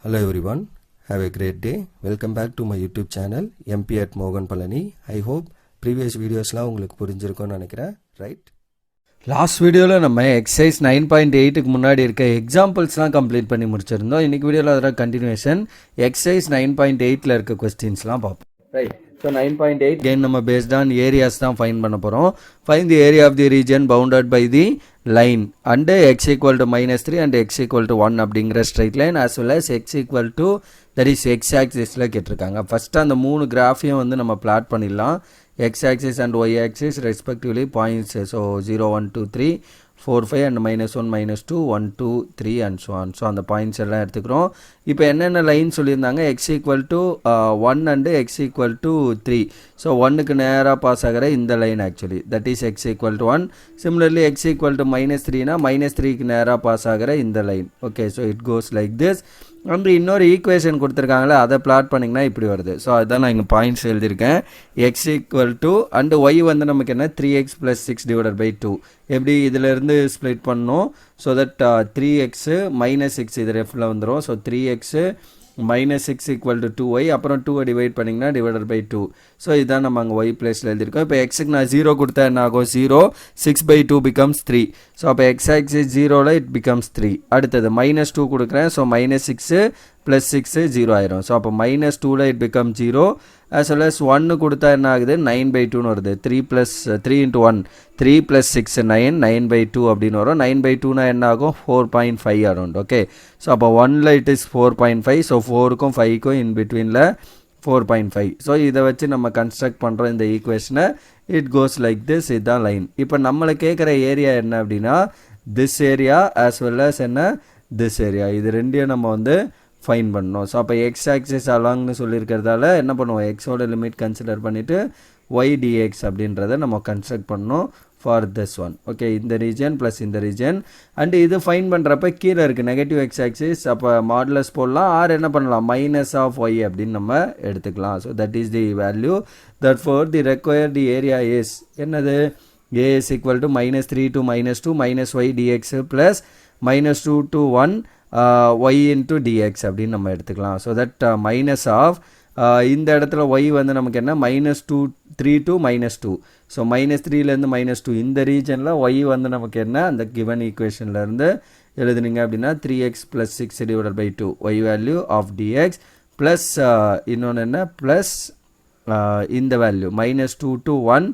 Hello everyone, have a great day. Welcome back to my YouTube channel MP at Mogan Palani. I hope previous videosலாம் உங்களுக்கு புரிஞ்சிருக்கும்னு நினைக்கிறேன், right? Last வீடியோவில் நம்ம exercise 9.8க்கு முன்னாடி இருக்க எக்ஸாம்பிள்ஸ்லாம் complete பண்ணி முடிச்சிருந்தோம். இன்றைக்கி வீடியோவில் அதில் கண்டினியூஷன் எக்ஸசைஸ் 9.8ல் இருக்க கொஸ்டின்ஸ்லாம் பார்ப்போம், ரைட்? ஸோ 9.8 again நம்ம பேஸ்ட் ஆன் ஏரியாஸ் தான் ஃபைன் பண்ண போகிறோம். Find the area of the region bounded by the line and x equal to -3 and x equal to 1 அப்படிங்கிற straight line as well as x equal to that is x axisல கேட்டிருக்காங்க. First அந்த 3 கிராஃபையும் வந்து நம்ம plot பண்ணிடலாம். x axis and y axis respectively points, so 0 1 2 3 4 5 and -1 -2 1 2 3 and so on. So அந்த points எல்லாம் எடுத்துக்கிறோம். இப்போ என்னென்ன லைன் சொல்லியிருந்தாங்க, x equal to 1 and x equal to 3. So 1க்கு நேராக பாஸ் ஆகிற இந்த line actually that is x equal to 1. Similarly x equal to -3னா -3க்கு நேராக பாஸ் ஆகிற இந்த line. Okay, so it goes like this. And இன்னொரு ஈக்குவேஷன் கொடுத்துருக்காங்களே, அதை பிளாட் பண்ணிங்கன்னா இப்படி வருது. ஸோ அதுதான் நான் இங்கே பாயிண்ட்ஸ் எழுதியிருக்கேன். x equal to and y வந்து நமக்கு என்ன 3x + 6 divided by 2. எப்படி இதிலேருந்து ஸ்ப்ளிட் பண்ணணும், ஸோ தட் 3x -6 இது ரெஃபில் வந்துடும். So 3x -6 equal to 2y, அப்புறம் 2 டிவைட் பண்ணிங்கன்னா டிவைடட் பை 2. ஸோ இதுதான் நம்ம அங்கே y பிளேஸில் எழுதியிருக்கோம். இப்போ எக்ஸுக்கு நான் 0 கொடுத்தா என்ன ஆகும், 0 6/2 becomes 3. ஸோ அப்போ எக்ஸ் ஆக்சிஸ் 0ல் இட் becomes 3. அடுத்தது -2 கொடுக்குறேன். ஸோ -6 + 6 0 ஆயிரும். ஸோ அப்போ -2ல் it becomes 0. as well as 1 கொடுத்தா என்ன ஆகுது, 9/2ன்னு வருது. 3 × 1 3 + 6 9 9/2 அப்படின்னு வரும். 9/2னா என்ன ஆகும், 4.5 அரௌண்ட். ஓகே, ஸோ அப்போ 1ல் இட் இஸ் 4.5. ஸோ 4க்கும் 5க்கும் இன் பிட்வீனில் 4.5. ஸோ இதை வச்சு நம்ம கன்ஸ்ட்ரக்ட் பண்ணுறோம் இந்த ஈக்குவேஷனை. It goes like this. இதுதான் லைன். இப்போ நம்மளை கேட்குற ஏரியா என்ன அப்படின்னா, this area as well as என்ன திஸ் ஏரியா, இது ரெண்டையும் நம்ம வந்து ஃபைன் பண்ணணும். ஸோ அப்போ எக்ஸ் ஆக்சிஸ் அலாங்னு சொல்லியிருக்கிறதால என்ன பண்ணுவோம், எக்ஸோட லிமிட் கன்சிடர் பண்ணிவிட்டு ஒய் டிஎக்ஸ் அப்படின்றத நம்ம கன்ஸ்ட்ரக்ட் பண்ணணும் ஃபார் திஸ் ஒன். ஓகே, இந்த ரீஜன் ப்ளஸ் இந்த ரீஜன். அண்டு இது ஃபைன் பண்ணுறப்ப கீழே இருக்குது நெகட்டிவ் எக்ஸ் ஆக்சிஸ். அப்போ மாடுலஸ் போடலாம், ஆர் என்ன பண்ணலாம், -(y) அப்படின்னு நம்ம எடுத்துக்கலாம். So that is the value. That for the required area is என்னது, a is equal to -3 to -2 -y dx plus -2 to 1 y into dx அப்படின்னு நம்ம எடுத்துக்கலாம். ஸோ தட் மைனஸ் ஆஃப் இந்த இடத்துல y வந்து நமக்கு என்ன, -3 to -2. ஸோ -3லேருந்து -2 இந்த ரீஜனில் y வந்து நமக்கு என்ன, அந்த கிவன் ஈக்குவேஷன்லேருந்து எழுதுனீங்க அப்படின்னா 3x + 6 divided by 2 y value of dx plus இன்னொன்று என்ன ப்ளஸ் இந்த வேல்யூ -2 to 1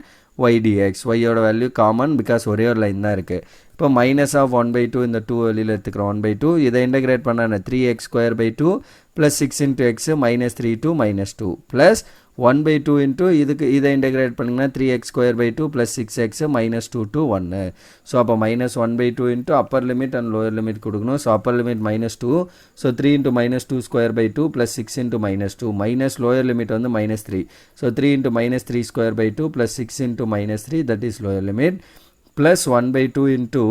y dx. y-யோட வேல்யூ காமன் பிகாஸ் ஒரே ஒரு லைன் தான் இருக்குது. இப்போ -1/2 இந்த 2 வெளியில் எடுத்துக்கிறோம். 1/2 இதை இன்டகிரேட் பண்ண 3x² + 6 × x -3 to -2 plus 1/2 into இதுக்கு இதை இன்டகிரேட் பண்ணிங்கன்னா 3x² + 6x -2 to 1. ஸோ அப்போ -1/2 into upper limit and lower limit கொடுக்கணும். So upper limit -2. So 3 × -2² + 6 × -2 minus lower limit வந்து -3. So 3 × -3² + 6 × -3 that is lower limit plus 1/2 into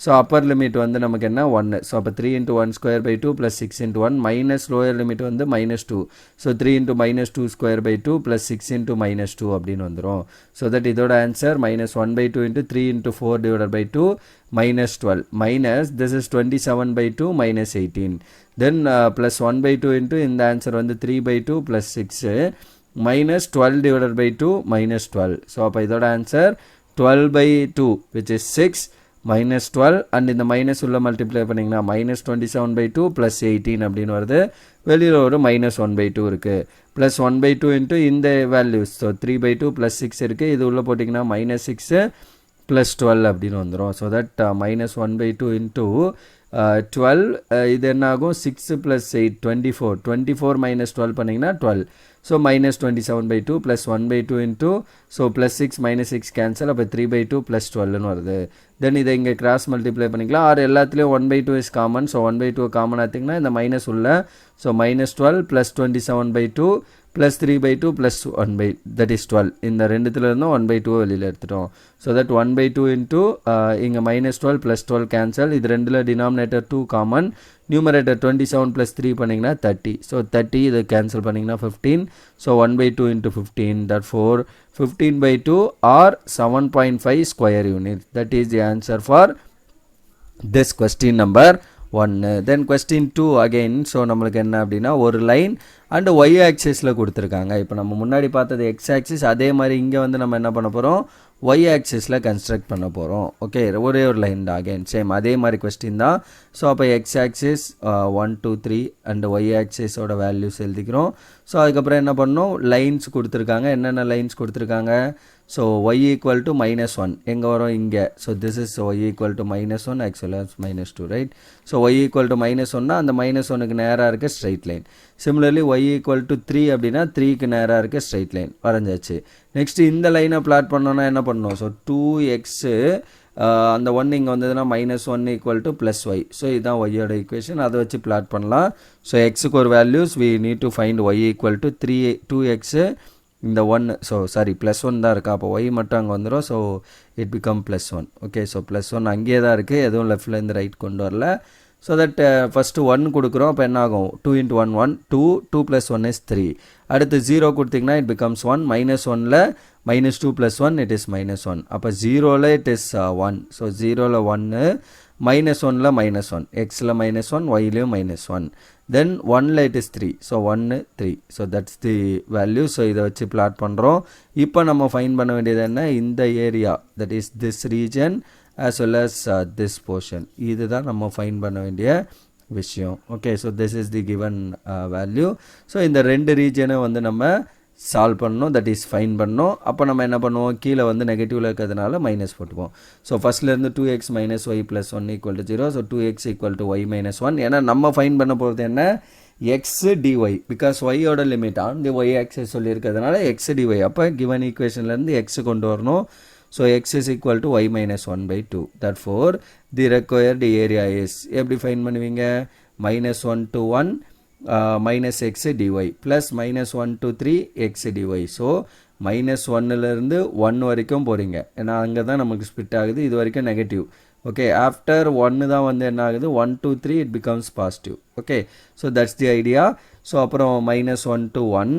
so upper limit வந்து நமக்கு என்ன 1. So அப்போ 3 × 1² + 6 × 1 மைனஸ் லோயர் லிமிட் வந்து -2. So 3 × -2² + 6 × -2 அப்படின்னு வந்துடும். ஸோ தட் இதோட answer -1/2 × 3 × 4 divided by 2 -12 minus this is 27/2 -18. Then plus 1/2 into இந்த ஆன்சர் வந்து 3/2 + 6 -12 divided by 2 -12. ஸோ அப்போ இதோட ஆன்சர் 12/2 which is 6 -12 அண்ட் இந்த மைனஸ் உள்ள மல்டிப்ளை பண்ணிங்கன்னா -27/2 + 18 அப்படின்னு வருது. வெளியில் ஒரு -1/2 இருக்குது. ப்ளஸ் 1/2 இன்ட்டு இந்த வேல்யூஸ். ஸோ 3/2 + 6 இருக்குது. இது உள்ளே போட்டிங்கன்னா -6 + 12 அப்படின்னு வந்துடும். ஸோ தட் -1/2 இன்ட்டு 12 இது என்ன ஆகும், 6 + 8 24 24 -12 பண்ணிங்கன்னா 12. So -27/2 + 1/2 into so +6 -6 cancel. அப்போ 3/2 + 12ன்னு வருது. தென் இதை இங்கே கிராஸ் மல்டிப்ளை பண்ணிக்கலாம். ஆர் எல்லாத்துலேயும் 1/2 இஸ் காமன். ஸோ 1/2 காமன் ஆத்திங்கன்னா இந்த மைனஸ் உள்ள. So -12 + 27/2 + 3/2 + 1 that is 12. இந்த ரெண்டுத்துல இருந்தும் 1/2 வெளியில் எடுத்துட்டோம். ஸோ தட் 1/2 இன்ட்டு இங்கே -12 + 12 கேன்சல். இது ரெண்டில் டினாமினேட்டர் 2 காமன். நியூமரேட்டர் 27 + 3 பண்ணிங்கன்னா 30. ஸோ 30 இது கேன்சல் பண்ணிங்கன்னா 15. So 1/2 into 15 that 4 15/2 or 7.5 square unit. That is the answer for this question number 1. Then question 2 again. So நம்மளுக்கு என்ன அப்படின்னா ஒரு லைன் அண்டு ஒய் ஆக்சிஸில் கொடுத்துருக்காங்க. இப்போ நம்ம முன்னாடி பார்த்தது எக்ஸ் ஆக்சிஸ், அதே மாதிரி இங்கே வந்து நம்ம என்ன பண்ண போகிறோம், ஒய் ஆக்சிஸில் கன்ஸ்ட்ரக்ட் பண்ண போகிறோம். ஓகே, ஒரே ஒரு லைன் தான் அகெயின் சேம் அதே மாதிரி கொஸ்டின் தான். ஸோ அப்போ எக்ஸ் ஆக்சிஸ் 1 2 3 அண்டு ஒய் ஆக்சிஸோட வேல்யூஸ் எழுதிக்கிறோம். ஸோ அதுக்கப்புறம் என்ன பண்ணணும், லைன்ஸ் கொடுத்துருக்காங்க. என்னென்ன லைன்ஸ் கொடுத்துருக்காங்க, ஸோ y equal to -1 எங்கே வரும் இங்கே. So this is y equal to -1 actually -2 right. So y equal to -1னா அந்த -1க்கு நேராக இருக்க straight line. Similarly y equal to 3 அப்படின்னா 3க்கு நேராக இருக்க ஸ்ட்ரைட் லைன் வரைஞ்சாச்சு. நெக்ஸ்ட்டு இந்த லைனை பிளாட் பண்ணோன்னா என்ன பண்ணணும், ஸோ 2x அந்த 1 இங்கே வந்ததுன்னா -1 equal to +y. ஸோ இதுதான் ஒய்யோட ஈக்குவேஷன், அதை வச்சு பிளாட் பண்ணலாம். ஸோ எக்ஸுக்கு ஒரு values we need to find y equal to 2x இந்த 1, ஸோ சாரி +1 தான் இருக்கா, அப்போ y மட்டும் அங்கே வந்துடும். So it become +1. Okay, so +1 அங்கேயே தான் இருக்குது, எதுவும் லெஃப்ட்லேருந்து ரைட் கொண்டு வரல. ஸோ தட் ஃபஸ்ட்டு 1 கொடுக்குறோம். அப்போ என்ன ஆகும், 2 × 1 1 2 2 + 1 is 3. அடுத்து 0 கொடுத்திங்கன்னா இட் பிகம்ஸ் 1. -1ல் -2 + 1 இட் இஸ் -1. அப்போ 0ல் இட் இஸ் 1. ஸோ 0ல் 1, -1ல் -1, எக்ஸில் -1, ஒய்லேயும் -1. தென் 1ல் it is 3. So 1 3. So that's the value. So இதை வச்சு பிளாட் பண்ணுறோம். இப்போ நம்ம ஃபைண்ட் பண்ண வேண்டியது என்ன, இந்த area that is this region as well as this portion. இதுதான் நம்ம ஃபைண்ட் பண்ண வேண்டிய விஷயம். Okay, so this is the given value. So இந்த ரெண்டு ரீஜனை வந்து நம்ம சால்வ் பண்ணணும், தட் இஸ் ஃபைன் பண்ணணும். அப்போ நம்ம என்ன பண்ணுவோம், கீழே வந்து நெகட்டிவில் இருக்கிறதுனால மைனஸ் போட்டுப்போம். ஸோ ஃபஸ்ட்லேருந்து 2x - y + 1 = 0. So 2x = y - 1. ஏன்னா நம்ம ஃபைன் பண்ண போகிறது என்ன, x dy, பிகாஸ் ஒய்யோட limit on the Y axis சொல்லியிருக்கிறதுனால x dy. அப்போ கிவன் ஈக்குவேஷன்லேருந்து x கொண்டு வரணும். So x is equal to y - 1/2. Therefore the required area is எப்படி ஃபைன் பண்ணுவீங்க, -1 to 1 -x dy plus -1 to 3 x dy. So -1லேருந்து 1 வரைக்கும் போகிறீங்க, ஏன்னா அங்கே தான் நமக்கு ஸ்பிட் ஆகுது, இது வரைக்கும் நெகட்டிவ். ஓகே, ஆஃப்டர் 1 தான் வந்து என்ன ஆகுது, 1 to 3 it becomes positive. Okay, so that's the idea. So அப்புறம் -1 to 1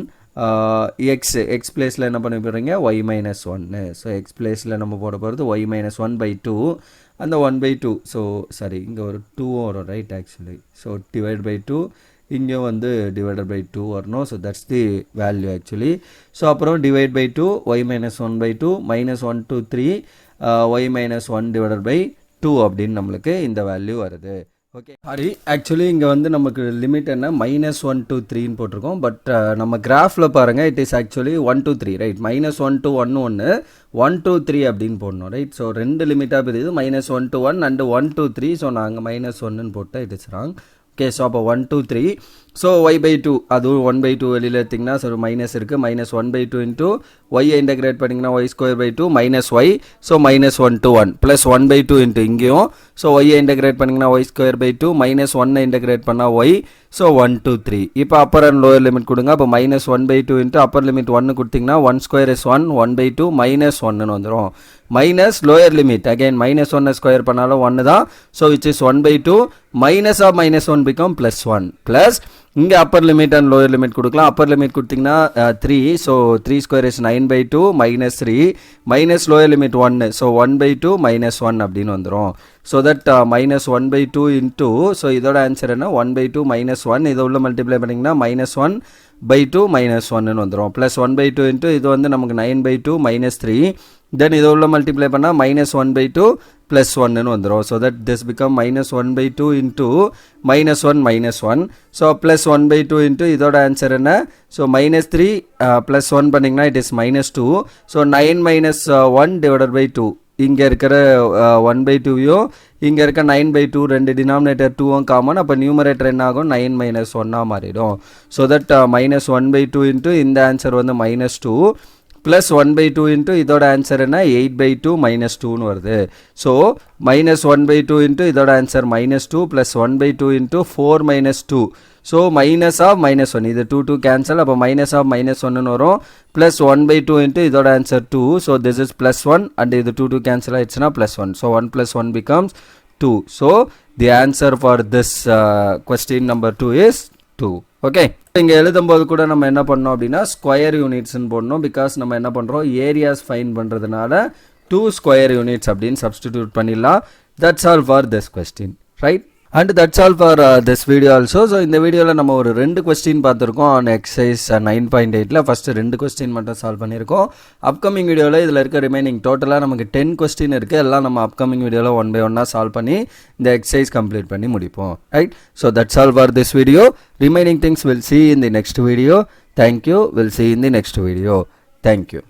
எக்ஸ் பிளேஸில் என்ன பண்ண போகிறீங்க, y - 1. ஸோ எக்ஸ் பிளேஸில் நம்ம போட போகிறது y - 1/2. அந்த 1/2, ஸோ சாரி இங்கே ஒரு 2 வரும் ரைட் ஆக்சுவலி. ஸோ /2 இங்கே வந்து /2 வரணும். So that's the value actually. So அப்புறம் /2 y - 1/2 -1 to 3 y - 1/2 அப்படின்னு நம்மளுக்கு இந்த வேல்யூ வருது. ஓகே, சாரி ஆக்சுவலி இங்கே வந்து நமக்கு லிமிட் என்ன, -1 to 3ன்னு போட்டிருக்கோம். பட் நம்ம கிராஃபில் பாருங்கள், it is actually 1 to 3 right. -1 to 1 ஒன்று, 1 to 3 அப்படின்னு போடணும் ரைட். ஸோ ரெண்டு லிமிட்டாக பிரியுது, -1 to 1 அண்டு 1 to 3. ஸோ நாங்கள் -1ன்னு போட்டால் it is wrong. Okay, so அப்போ 1 to 3. ஸோ y/2 அதுவும் 1/2 வெளியில் எடுத்திங்கன்னா ஸோ மைனஸ் இருக்குது. -1/2 இன்ட்டு ஒய்யை இன்டெகிரேட் பண்ணிங்கன்னா y²/2 -y. So -1 to 1 plus 1/2 into இங்கேயும். ஸோ ஒய்யை இன்டெகிரேட் பண்ணிங்கன்னா y²/2 -1 இன்டெகிரேட் பண்ணால் y. So 1 to 3. இப்போ அப்பர் அண்ட் லோயர் லிமிட் கொடுங்க. அப்போ -1/2 இன்ட்டு அப்பர் லிமிட் 1 கொடுத்திங்கன்னா 1² is 1, 1/2 -1ன்னு வந்துடும். Minus lower limit again -1 square பண்ணாலும் 1 தான். So which is 1/2 minus of -1 become +1 plus இங்கே upper limit and lower limit கொடுக்கலாம். அப்பர் லிமிட் கொடுத்திங்கன்னா 3. So 3² is 9/2 -3 minus lower limit 1. So 1/2 -1 அப்படின்னு வந்துடும். ஸோ தட் -1/2 இன்ட்டு, ஸோ இதோட ஆன்சர் என்ன, 1/2 -1. இதை உள்ள மல்டிப்ளை பண்ணிங்கன்னா -1/2 -1ன்னு வந்துடும். ப்ளஸ் 1/2 இன்ட்டு இது வந்து நமக்கு 9/2 -3. தென் இதை உள்ள மல்டிப்ளை பண்ணால் -1/2 +1ன்னு வந்துடும். So that this become -1/2 into -1 -1. So plus 1/2 into இதோட ஆன்சர் என்ன, ஸோ -3 ப்ளஸ் 1 பண்ணிங்கன்னா இட் இஸ் -2. ஸோ 9 - 1/2 இங்கே இருக்கிற 1/2யும் இங்கே இருக்க 9/2 ரெண்டு டினாமினேட்டர் 2வும் காமன். அப்போ நியூமரேட்டர் என்ன ஆகும், 9 - 1 மாறிடும். ஸோ தட் -1/2 இன்ட்டு இந்த ஆன்சர் வந்து -2 ப்ளஸ் 1/2 இன்ட்டு இதோட ஆன்சர் என்ன, 8/2 -2ன்னு வருது. ஸோ -1/2 இன்ட்டு இதோட answer -2 plus 1/2 into 4 - 2. So minus of -1, இது 2 கேன்சல். அப்போ மைனஸ் ஆஃப் -1ன்னு வரும். ப்ளஸ் 1/2 இன்ட்டு இதோட answer 2. So this is +1 and இது 2 கேன்சல் ஆயிடுச்சுன்னா +1. So 1 + 1 becomes 2. So the answer for this question number 2 is 2. Okay, இங்கே எழுதும்போது கூட நம்ம என்ன பண்ணோம் அப்படின்னா ஸ்கொயர் யூனிட்ஸ்ன்னு போடணும். பிகாஸ் நம்ம என்ன பண்ணுறோம், ஏரியாஸ் ஃபைன் பண்ணுறதுனால 2 ஸ்கொயர் யூனிட்ஸ் அப்படின்னு சப்ஸ்டிடியூட் பண்ணிடலாம். That's all for this question right. And that's all for this video also. So இந்த வீடியோவில் நம்ம ஒரு 2 கொஸ்டின் பார்த்துருக்கோம் ஆன் எக்ஸசைஸ் 9.8ல். ஃபஸ்ட்டு 2 கொஸ்டின் மட்டும் சால்வ் பண்ணியிருக்கோம். அப்கமிங் வீடியோவில் இதில் இருக்க ரிமைனிங் டோட்டலாக நமக்கு 10 கொஸ்டின் இருக்குது. எல்லாம் நம்ம அப்கமிங் வீடியோவில் 1 by 1 சால்வ் பண்ணி இந்த எக்ஸசைஸ் கம்ப்ளீட் பண்ணி முடிப்போம். Right. So that's all for this video. Remaining things will see in the next video. Thank you. We'll see in the next video. Thank you.